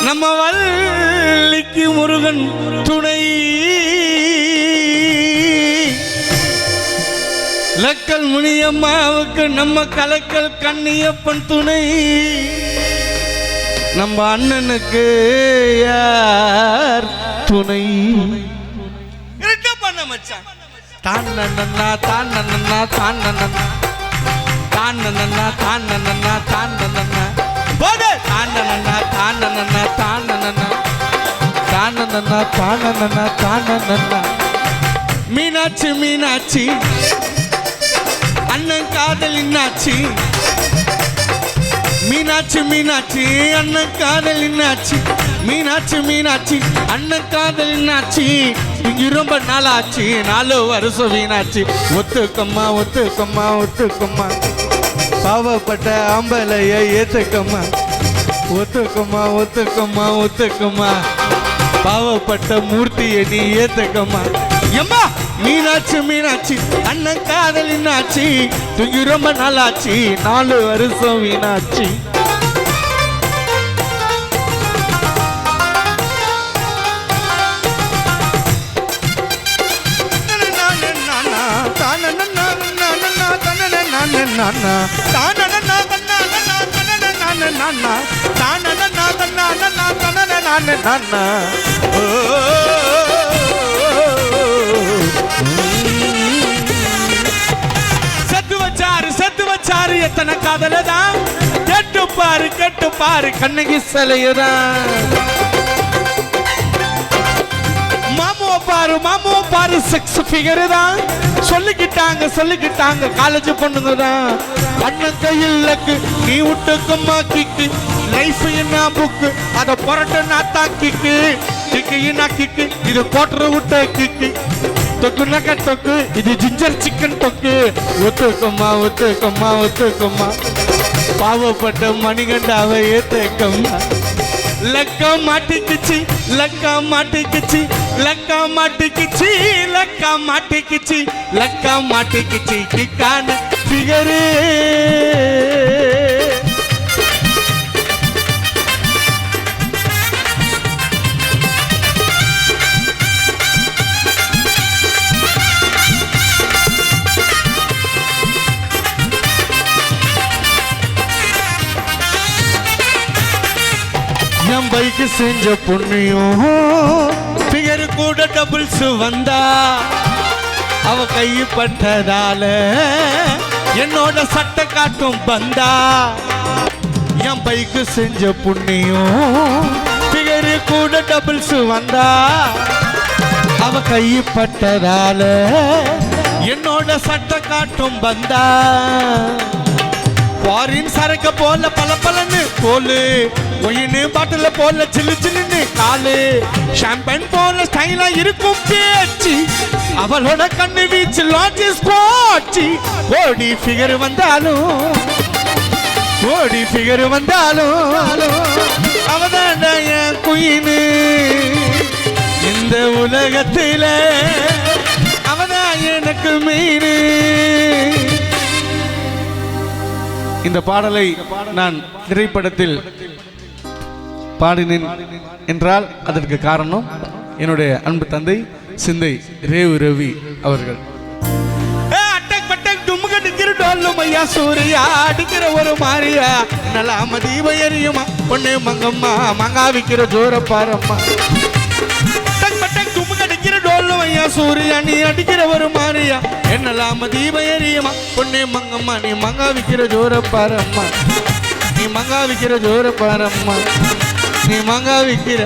நம்ம வள்ளிக்கு முருகன் துணை, லக்கல் முனியம்மாவுக்கு நம்ம கலக்கல் கண்ணியப்பன் துணை, நம்ம அண்ணனுக்கு யார் துணை? பண்ண மச்சான் தாண்டா தாண்டா தாண்டா தாண்டா தாண்டா தாண்டா போடு தாண்டா தாண்டா தாண்டா தாண்டா தாண்டா தாண்டா. மீனாட்சி மீனாட்சி அண்ணன் காதல் இன்னாச்சி, மீனாட்சி மீனாட்சி அண்ணன் காதல் இன்னாச்சி, மீனாட்சி மீனாட்சி அண்ணன் காதல் இன்னாச்சி. இங்க ரொம்ப நாளாச்சு 4 வருஷம் வீணாச்சு. ஒத்துக்கம்மா ஒத்துக்கம்மா ஒத்துக்கம்மா, பாவப்பட்ட ஆம்பளைய ஏத்துக்கம்மா. ஒத்துக்கம்மா ஒத்துக்கம்மா ஒத்துக்கம்மா, பாவப்பட்ட மூர்த்தியை நீ ஏத்துக்கம்மா. எம்மா மீனாட்சி மீனாட்சி அண்ணன் காதல் இன்னாச்சி, தூங்கி ரொம்ப நாளாச்சு 4 வருஷம் வீணாச்சு. செத்து வச்சாரு எத்தனை காதலதான், கேட்டு பாரு கண்ணகி சிலையுதான். மாமோ பாரு செக்ஸ் ஃபிகர் தான், சொல்லிக்கிட்டாங்க காலேஜ் பொண்ணுங்க தான். அண்ணன் கையில் லக்கு நீ விட்டுக்கம்மா கிக்கு, லைஃப் என்ன புக்கு அத புரட்ட நாத்தா கிக்கு, கிக்கு கிக்கு இது போட்டுற விட்ட கிக்கு, தொக்குனாக்க தொக்கு இது ஜிஞ்சர் சிக்கன் தொக்கு. ஒத்துக்கம்மா ஒத்துக்கம்மா ஒத்துக்கம்மா, பாவப்பட்ட மணிகண்டாவை ஏத்துக்கம்மா. லக்கா மாட்டிக்கிச்சு லக்கா மாட்டிக்கிச்சு லக்கா மாட்டிக்கிச்சு லக்கா மாட்டிக்கிச்சு லக்கா மாட்டிக்கிச்சு கிக்கான ஃபிகரு. என் பைக்கு செஞ்ச புண்ணியம் ஃபிகர் கூட டபுள்ஸ் வந்தா, அவ கை பட்டதால என்னோட சட்டை காட்டும் பந்தா. என் பைக்கு செஞ்ச புண்ணியம் ஃபிகர் கூட டபுள்ஸ் வந்தா, அவ கை பட்டதால என்னோட சட்டை காட்டும் பந்தா. ஃபாரின் சரக்க போல பலன்னு தோலு, ஒயின்னு பாட்டில போல சில்லு சில்லுன்னு காலு, ஷாம்பன் போல ஸ்டைலா இருக்கும் பேச்சு, அவளோட கண்ணு வீச்சு லாஞ்சி ஸ்குவாட்சி. ஓடி ஃபிகர் வந்தாலும் அவதான் என் குயினு, இந்த உலகத்தில அவதான் எனக்கு மெயினு. இந்த பாடலை நான் திரைப்படத்தில் பாடினேன் என்றால் அதற்கு காரணம் என்னுடைய அன்பு தந்தை சிந்தை ரேவு ரவி அவர்கள். மையா சூரியா அடிக்கிற ஒரு மாரியா நல்லாம தீப எரியுமா பொண்ணு மங்கம்மா மங்கா விக்கிற ஜோர பாரம்மா. மையா சூரியா நீ அடிக்கிற ஒரு மாரியா என்னலாம தீப எரியுமா பொண்ணு மங்கம்மா நீ மங்கா விக்கிற ஜோர பாரம்மா. நீ மங்கா விக்கிற ஜோர பாரம்மா, நீ மங்கா விக்கிற